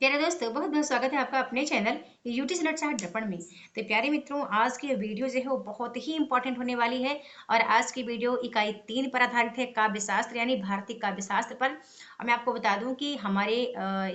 प्यारे दोस्तों, बहुत बहुत स्वागत है आपका अपने चैनल यूटी से चार्ट दर्पण में। तो प्यारे मित्रों, आज की वीडियो जो है वो बहुत ही इंपॉर्टेंट होने वाली है। और आज की वीडियो इकाई 3 पर आधारित है, काव्य शास्त्र यानी भारतीय काव्य शास्त्र पर। और मैं आपको बता दूं कि हमारे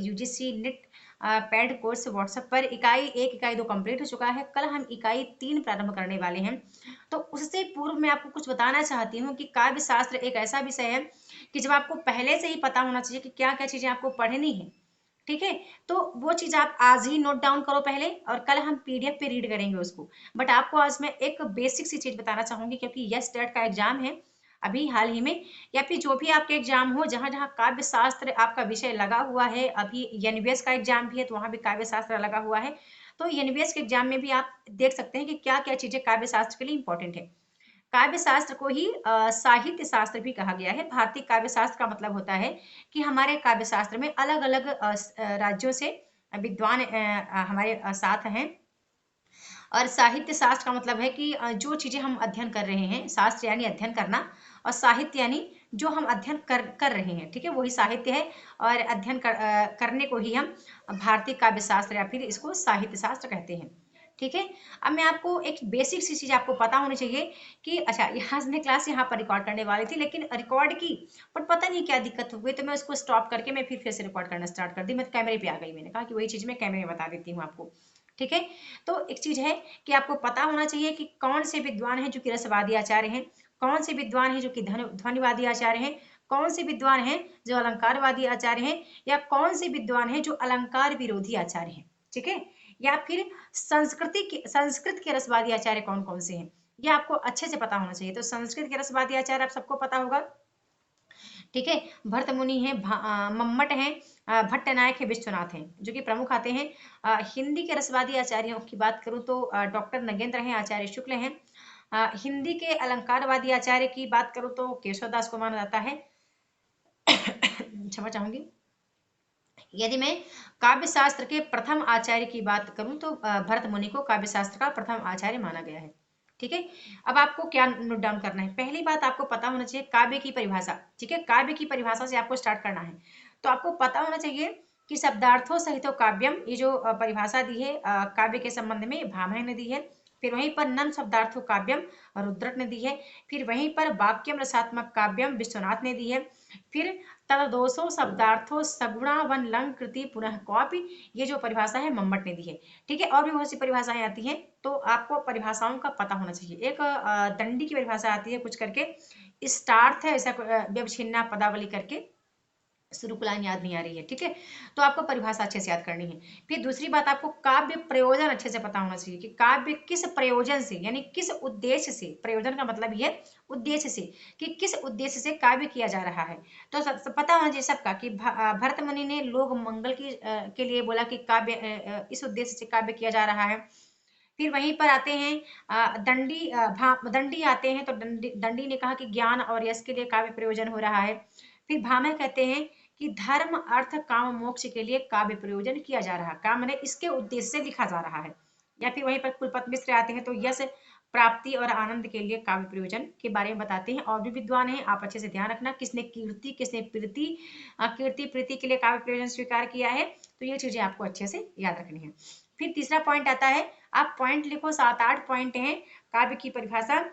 UGC net pad course WhatsApp पर इकाई 1 इकाई 2 कंप्लीट हो चुका है। कल हम इकाई 3 प्रारंभ करने वाले हैं। तो उससे पूर्व मैं आपको कुछ बताना चाहती हूँ कि काव्य शास्त्र एक ऐसा विषय है कि जब आपको पहले से ही पता होना चाहिए कि क्या क्या चीजें आपको पढ़नी है। ठीक है, तो वो चीज आप आज ही नोट डाउन करो पहले, और कल हम पीडीएफ पे रीड करेंगे उसको। बट आपको आज मैं एक बेसिक सी चीज बताना चाहूंगी, क्योंकि यस टेट का एग्जाम है अभी हाल ही में, या फिर जो भी आपके एग्जाम हो जहां जहां काव्य शास्त्र आपका विषय लगा हुआ है। अभी एनबीएस का एग्जाम भी है तो वहां भी काव्य शास्त्र लगा हुआ है। तो एनबीएस के एग्जाम में भी आप देख सकते हैं कि क्या क्या चीजें काव्य शास्त्र के लिए इंपॉर्टेंट है। काव्य शास्त्र को ही साहित्य शास्त्र भी कहा गया है। भारतीय काव्य शास्त्र का मतलब होता है कि हमारे काव्य शास्त्र में अलग अलग राज्यों से विद्वान हमारे साथ हैं। और साहित्य शास्त्र का मतलब है कि जो चीजें हम अध्ययन कर रहे हैं, शास्त्र यानी अध्ययन करना, और साहित्य यानी जो हम अध्ययन कर रहे हैं, ठीक है, वही साहित्य है। और अध्ययन करने को ही हम भारतीय काव्य शास्त्र या फिर इसको साहित्य शास्त्र कहते हैं। ठीक है, अब मैं आपको एक बेसिक सी चीज आपको पता होनी चाहिए कि अच्छा, यहाँ ने क्लास यहाँ पर रिकॉर्ड करने वाली थी लेकिन रिकॉर्ड की, बट पता नहीं क्या दिक्कत हो गई, तो मैं उसको स्टॉप करके मैं फिर से रिकॉर्ड करना स्टार्ट कर दी। मैं कैमरे पे आ गई, मैंने कहा कि वही चीज मैं कैमरे में बता देती हूँ आपको। ठीक है, तो एक चीज है कि आपको पता होना चाहिए कि कौन से विद्वान हैं जो कि रसवादी आचार्य हैं, कौन से विद्वान हैं जो कि ध्वनिवादी आचार्य हैं, कौन से विद्वान हैं जो अलंकारवादी आचार्य हैं, या कौन से विद्वान हैं जो अलंकार विरोधी आचार्य हैं। ठीक है, या फिर संस्कृत के रसवादी आचार्य कौन कौन से हैं, ये आपको अच्छे से पता होना चाहिए। तो संस्कृत के रसवादी आचार्य आप सबको पता होगा। ठीक है, भरत मुनि है, मम्मट है, भट्ट नायक है, विश्वनाथ हैं जो कि प्रमुख आते हैं। हिंदी के रसवादी आचार्यों की बात करूं तो डॉक्टर नगेंद्र हैं, आचार्य शुक्ल हैं। हिंदी के अलंकारवादी आचार्य की बात करूं तो केशव दास को माना जाता है। क्षमा चाहूंगी। यदि मैं काव्य शास्त्र के प्रथम आचार्य की बात करूं तो भरत मुनि को काव्य शास्त्र का प्रथम आचार्य माना गया है। ठीक है, अब आपको क्या नोट डाउन करना है, पहली बात आपको पता होना चाहिए काव्य की परिभाषा। ठीक है, काव्य की परिभाषा से आपको स्टार्ट करना है। तो आपको पता होना चाहिए कि शब्दार्थों सहित काव्यम, ये जो परिभाषा दी है काव्य के संबंध में, भामह ने दी है। फिर वहीं पर नन शब्दार्थो काव्यम रुद्रट ने दी है। फिर वहीं पर वाक्यम रसात्मक काव्यम विश्वनाथ ने दी है। फिर तदोषो शब्दार्थो सगुणा वन लंग कृति पुनः कॉपी, ये जो परिभाषा है मम्मट ने दी है। ठीक है, और भी बहुत सी परिभाषाएं आती हैं, तो आपको परिभाषाओं का पता होना चाहिए। एक दंडी की परिभाषा आती है कुछ करके, स्टार्थ है ऐसा, व्यवच्छिन्ना पदावली करके, शुरू को लाइन याद नहीं आ रही है। ठीक है, तो आपको परिभाषा अच्छे से याद करनी है। फिर दूसरी बात, आपको काव्य प्रयोजन अच्छे से पता होना चाहिए कि काव्य किस प्रयोजन से, यानी किस उद्देश्य से, प्रयोजन का मतलब ये उद्देश्य से, कि किस उद्देश्य से काव्य किया जा रहा है। तो पता होना चाहिए सबका कि भरत मुनि ने लोग मंगल के लिए बोला कि काव्य इस उद्देश्य से काव्य किया जा रहा है। फिर वहीं पर आते हैं दंडी आते हैं, तो दंडी ने कहा कि ज्ञान और यश के लिए काव्य प्रयोजन हो रहा है। फिर भामह कहते हैं कि धर्म अर्थ काम मोक्ष के लिए काव्य प्रयोजन किया जा रहा है, काम मैंने इसके उद्देश्य से लिखा जा रहा है। या फिर वहीं पर कुलपत मिश्र आते हैं, तो यश प्राप्ति और आनंद के लिए काव्य प्रयोजन के बारे में बताते हैं। और भी विद्वान हैं, आप अच्छे से ध्यान रखना, किसने कीर्ति किसने प्रीति, कीर्ति प्रीति के लिए काव्य प्रयोजन स्वीकार किया है। तो ये चीजें आपको अच्छे से याद रखनी है। फिर तीसरा पॉइंट आता है, आप पॉइंट लिखो, 7-8 पॉइंट हैं। काव्य की परिभाषा,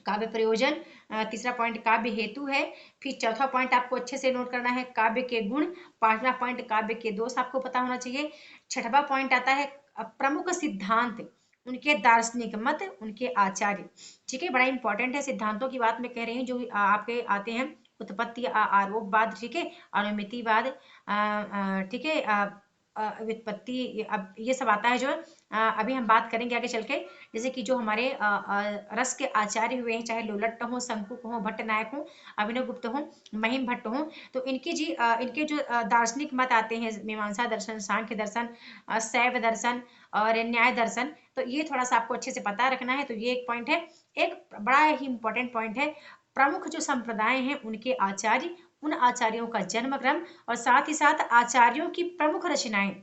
काव्य प्रयोजन, तीसरा पॉइंट काव्य हेतु है। फिर चौथा पॉइंट आपको अच्छे से नोट करना है, काव्य के गुण। पांचवा पॉइंट काव्य के दोष आपको पता होना चाहिए। छठवां पॉइंट आता है प्रमुख सिद्धांत, उनके दार्शनिक मत, उनके आचार्य। ठीक है, बड़ा इंपॉर्टेंट है, सिद्धांतों की बात मैं कह रही हूँ जो आपके आते हैं। उत्पत्ति आरोपवाद, ठीक है, अनुमितिवाद, ठीक है, व्युत्पत्ति, अब ये सब आता है जो अभी हम बात करेंगे आगे चल के। जैसे कि जो हमारे रस के आचार्य हुए हैं, चाहे लोलट्ट हो, शंकुक हो, भट्ट नायक हो, अभिनव गुप्त हो, महिम भट्ट हो, तो इनके जो दार्शनिक मत आते हैं, मीमांसा दर्शन, सांख्य दर्शन, शैव दर्शन और न्याय दर्शन, तो ये थोड़ा सा आपको अच्छे से पता रखना है। तो ये एक पॉइंट है। एक बड़ा ही इंपॉर्टेंट पॉइंट है, प्रमुख जो संप्रदाय हैं उनके आचार्य, उन आचार्यों का जन्म क्रम, और साथ ही साथ आचार्यों की प्रमुख रचनाएं,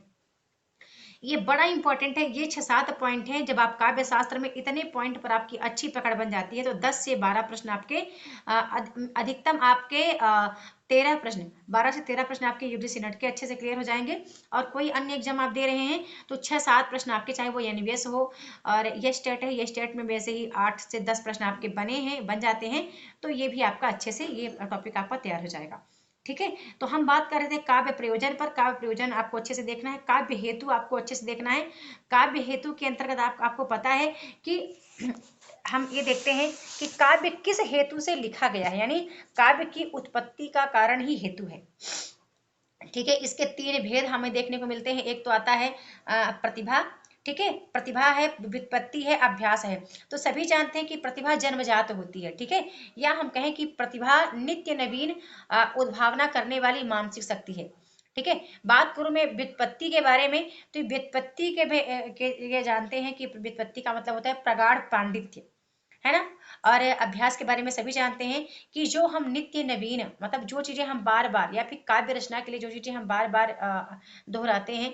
ये बड़ा इंपॉर्टेंट है। ये 6-7 पॉइंट हैं। जब आप काव्य शास्त्र में इतने पॉइंट पर आपकी अच्छी पकड़ बन जाती है तो 10 से 12 प्रश्न आपके अधिकतम आपके 13 प्रश्न, 12 से 13 प्रश्न आपके यूजीसी नेट के अच्छे से क्लियर हो जाएंगे। और कोई अन्य एग्जाम आप दे रहे हैं तो 6-7 प्रश्न आपके, चाहे वो एनवीएस हो और ये स्टेट है, ये स्टेट में वैसे ही 8 से 10 प्रश्न आपके बन जाते हैं। तो ये भी आपका अच्छे से ये टॉपिक आपका तैयार हो जाएगा। ठीक है, तो हम बात कर रहे थे काव्य प्रयोजन पर। काव्य प्रयोजन आपको अच्छे से देखना है, काव्य हेतु आपको अच्छे से देखना है। काव्य हेतु के अंतर्गत आपको पता है कि हम ये देखते हैं कि काव्य किस हेतु से लिखा गया है, यानी काव्य की उत्पत्ति का कारण ही हेतु है। ठीक है, इसके 3 भेद हमें देखने को मिलते हैं। एक तो आता है प्रतिभा, ठीक है, प्रतिभा है, व्युत्पत्ति है, अभ्यास है। तो सभी जानते हैं कि प्रतिभा जन्मजात होती है, ठीक है, या हम कहें कि प्रतिभा नित्य नवीन उद्भावना करने वाली मानसिक शक्ति है। ठीक है, बात करूं मैं व्युत्पत्ति के बारे में, तो व्युत्पत्ति के ये जानते हैं कि व्युत्पत्ति का मतलब होता है प्रगाढ़ पांडित्य, है ना। और अभ्यास के बारे में सभी जानते हैं कि जो हम नित्य नवीन, मतलब जो चीजें हम बार बार, या फिर काव्य रचना के लिए जो चीजें हम बार बार दोहराते हैं,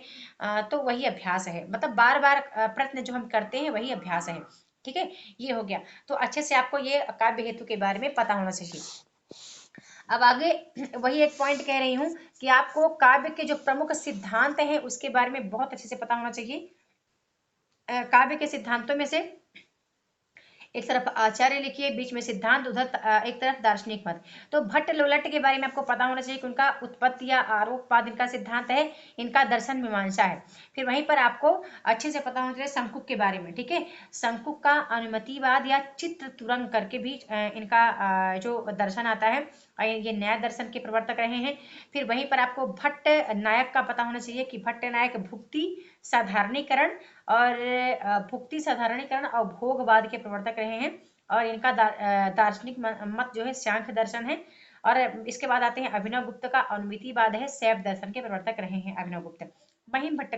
तो वही अभ्यास है। मतलब बार बार प्रयत्न जो हम करते हैं वही अभ्यास है। ठीक है, ये हो गया। तो अच्छे से आपको ये काव्य हेतु के बारे में पता होना चाहिए। अब आगे वही एक पॉइंट कह रही हूँ कि आपको काव्य के जो प्रमुख सिद्धांत हैं उसके बारे में बहुत अच्छे से पता होना चाहिए। काव्य के सिद्धांतों में से एक तरफ आचार्य लिखिए, बीच में सिद्धांत, उधर एक तरफ दार्शनिक मत। तो भट्ट लोलट के बारे में आपको पता होना चाहिए कि उनका उत्पत्ति या आरोपवाद इनका सिद्धांत है, इनका दर्शन मीमांसा है। फिर वहीं पर आपको अच्छे से पता होना चाहिए शंकुक के बारे में, ठीक है। शंकुक का अनुमतिवाद या चित्र तुरंग करके भी इनका जो दर्शन आता है, ये न्याय दर्शन के प्रवर्तक रहे हैं। फिर वहीं पर आपको भट्ट नायक का पता होना चाहिए कि भट्ट नायक भुक्ति साधारणीकरण और भुक्ति साधारणीकरण और भोगवाद के प्रवर्तक रहे हैं। और इनका दार्शनिक मत जो है सांख्य दर्शन है। और इसके बाद आते हैं अभिनव गुप्त का अनुमितिवाद है, शैव दर्शन के प्रवर्तक रहे हैं अभिनव गुप्त। महिम भट्ट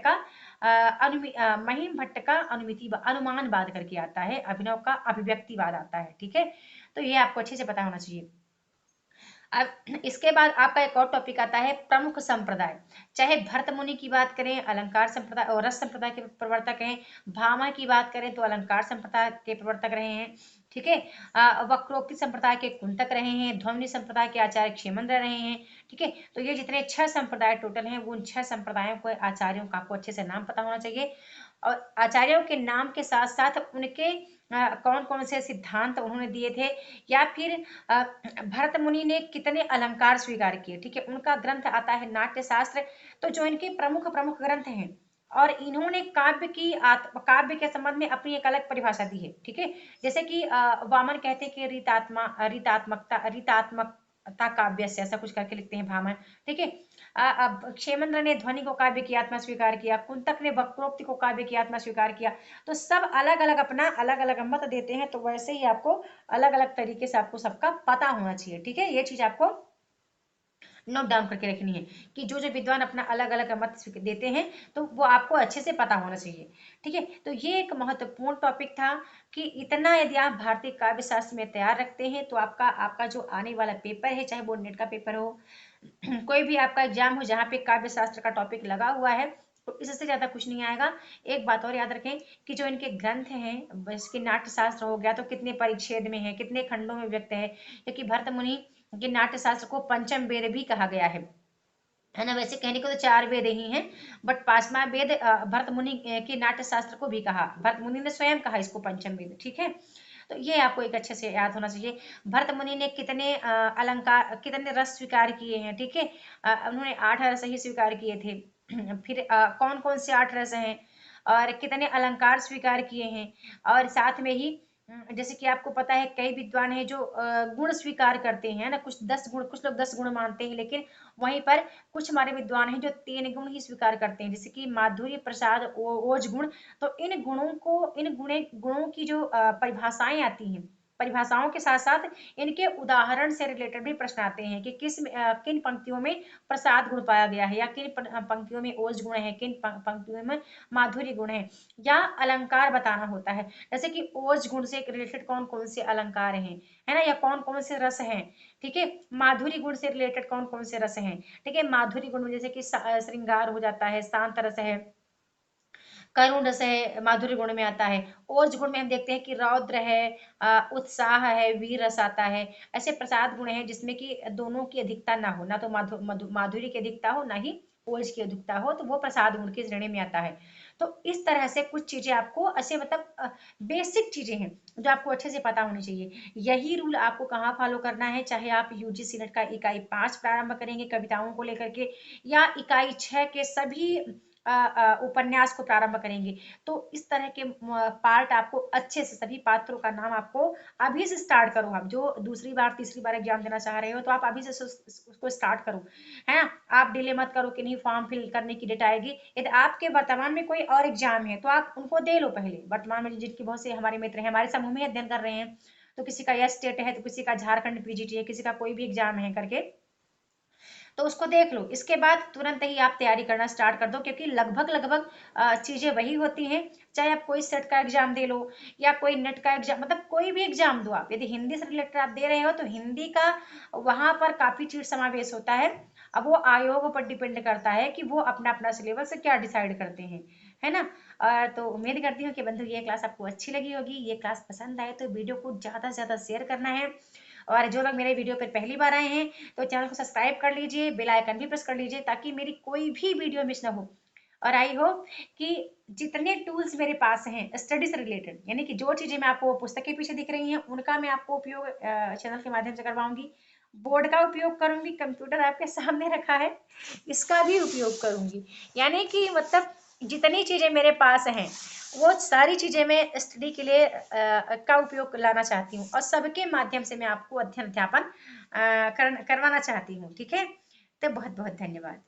का अनुमिति अनुमानवाद करके आता है, अभिनव का अभिव्यक्तिवाद आता है। ठीक है, तो ये आपको अच्छे से पता होना चाहिए। अब इसके बाद आपका एक और टॉपिक आता है प्रमुख संप्रदाय। चाहे भरत मुनि की बात करें, अलंकार संप्रदाय और रस संप्रदाय के प्रवर्तक हैं। भामा की बात करें तो अलंकार संप्रदाय के प्रवर्तक रहे हैं। ठीक है, वक्रोक्ति संप्रदाय के कुंतक रहे हैं। ध्वनि संप्रदाय के आचार्य क्षेमंद्र रहे हैं। ठीक है, तो ये जितने 6 संप्रदाय टोटल हैं, वो उन 6 संप्रदायों को आचार्यों का आपको अच्छे से नाम पता होना चाहिए। और आचार्यों के नाम के साथ साथ उनके कौन कौन से सिद्धांत उन्होंने दिए थे, या फिर भरत मुनि ने कितने अलंकार स्वीकार किए। ठीक है, उनका ग्रंथ आता है नाट्य शास्त्र। तो जो इनके प्रमुख प्रमुख ग्रंथ हैं, और इन्होंने काव्य के संबंध में अपनी एक अलग परिभाषा दी है। ठीक है, जैसे कि वामन कहते हैं कि रीतात्मकता काव्य से, ऐसा कुछ करके लिखते हैं भामन। ठीक है, अब क्षेमंद्र ने ध्वनि को काव्य की आत्मा स्वीकार किया, कुंतक ने वक्रोक्ति को काव्य की आत्मा स्वीकार किया। तो सब अलग अलग अपना अलग अलग मत देते हैं। तो वैसे ही आपको अलग अलग तरीके से आपको सबका पता होना चाहिए। ठीक है, ये चीज आपको नोट डाउन करके रखनी है कि जो जो विद्वान अपना अलग अलग मत देते हैं तो वो आपको अच्छे से पता होना चाहिए। ठीक है, तो ये एक महत्वपूर्ण टॉपिक था कि इतना यदि आप भारतीय काव्य शास्त्र में तैयार रखते हैं तो आपका आपका जो आने वाला पेपर है, चाहे वो नेट का पेपर हो, कोई भी आपका एग्जाम हो जहाँ पे काव्य शास्त्र का टॉपिक लगा हुआ है, तो इससे ज्यादा कुछ नहीं आएगा। एक बात और याद रखें कि जो इनके ग्रंथ हैं, इसके नाट्य शास्त्र हो गया तो कितने परिच्छेद में है, कितने खंडों में व्यक्त है, क्योंकि भरत मुनि के नाट्य शास्त्र को पंचम वेद भी कहा गया है ना। वैसे कहने को तो 4 वेद ही हैं, बट 5वां वेद भरत मुनि के नाट्य शास्त्र को भी कहा, भरत मुनि ने स्वयं कहा इसको पंचम वेद। ठीक है, तो ये आपको एक अच्छे से याद होना चाहिए। भरत मुनि ने कितने अलंकार, कितने रस स्वीकार किए हैं। ठीक है, उन्होंने 8 रस ही स्वीकार किए थे। फिर कौन कौन से 8 रस हैं, और कितने अलंकार स्वीकार किए हैं। और साथ में ही जैसे कि आपको पता है कई विद्वान हैं जो गुण स्वीकार करते हैं ना, कुछ 10 गुण, कुछ लोग 10 गुण मानते हैं, लेकिन वहीं पर कुछ हमारे विद्वान हैं जो 3 गुण ही स्वीकार करते हैं, जैसे कि माधुर्य प्रसाद ओज गुण। तो इन गुणों को, इन गुणों की जो परिभाषाएं आती हैं, परिभाषाओं के साथ साथ इनके उदाहरण से रिलेटेड भी प्रश्न आते हैं कि किन पंक्तियों में प्रसाद गुण पाया गया है, या किन पंक्तियों में ओज गुण है, किन पंक्तियों में माधुर्य गुण है, या अलंकार बताना होता है। जैसे कि ओज गुण से रिलेटेड कौन कौन से अलंकार हैं, है ना, या कौन कौन से रस हैं। ठीक है, माधुरी गुण से रिलेटेड कौन कौन से रस हैं। ठीक है, माधुरी गुण में जैसे कि श्रृंगार हो जाता है, शांत रस है, करुण रस है, माधुर्य गुण में आता है। ओज गुण में हम देखते हैं कि रौद्र है, उत्साह है, वीर रस आता है। ऐसे प्रसाद गुण है जिसमें कि दोनों की अधिकता ना हो, ना तो माधुर्य की अधिकता हो, ना ही ओज की अधिकता हो, तो वो प्रसाद गुण की श्रेणी में आता है। तो इस तरह से कुछ चीजें आपको ऐसे मतलब बेसिक चीजें हैं जो आपको अच्छे से पता होनी चाहिए। यही रूल आपको कहाँ फॉलो करना है, चाहे आप यूजीसी नेट का इकाई 5 प्रारंभ करेंगे कविताओं को लेकर के, या इकाई 6 के सभी उपन्यास को प्रारंभ करेंगे। तो इस तरह के पार्ट आपको अच्छे से, सभी पात्रों का नाम आपको अभी से स्टार्ट करो। आप जो दूसरी बार तीसरी बार एग्जाम देना चाह रहे हो तो आप अभी से उसको स्टार्ट करो, है ना। आप डिले मत करो कि नहीं फॉर्म फिल करने की डेट आएगी। यदि आपके वर्तमान में कोई और एग्जाम है तो आप उनको दे लो पहले। वर्तमान में जिनकी बहुत से हमारे मित्र हैं, हमारे समूह में अध्ययन कर रहे हैं, तो किसी का यस टेट है, तो किसी का झारखंड पीजीटी है, किसी का कोई भी एग्जाम है करके, तो उसको देख लो। इसके बाद तुरंत ही आप तैयारी करना स्टार्ट कर दो, क्योंकि लगभग लगभग चीजें वही होती हैं। चाहे आप कोई सेट का एग्जाम दे लो या कोई नेट का एग्जाम, मतलब कोई भी एग्जाम दो आप, यदि हिंदी से रिलेटेड आप दे रहे हो तो हिंदी का वहां पर काफी चीज समावेश होता है। अब वो आयोग पर डिपेंड करता है कि वो अपना अपना सिलेबस क्या डिसाइड करते हैं, है ना। तो उम्मीद करती हूँ कि बंधु ये क्लास आपको अच्छी लगी होगी। ये क्लास पसंद आए तो वीडियो को ज्यादा से ज्यादा शेयर करना है। और जो लोग मेरे वीडियो पर पहली बार आए हैं तो चैनल को सब्सक्राइब कर लीजिए, बेल आइकन भी प्रेस कर लीजिए, ताकि मेरी कोई भी वीडियो मिस ना हो। और आई होप कि जितने टूल्स मेरे पास हैं स्टडी से रिलेटेड, यानी कि जो चीजें मैं आपको पुस्तक के पीछे दिख रही हैं उनका मैं आपको उपयोग चैनल के माध्यम से करवाऊंगी। बोर्ड का उपयोग करूंगी, कंप्यूटर आपके सामने रखा है, इसका भी उपयोग करूंगी। यानी कि मतलब जितनी चीजें मेरे पास हैं वो सारी चीजें मैं स्टडी के लिए का उपयोग लाना चाहती हूँ, और सबके माध्यम से मैं आपको अध्ययन अध्यापन करवाना चाहती हूँ। ठीक है, तो बहुत बहुत धन्यवाद।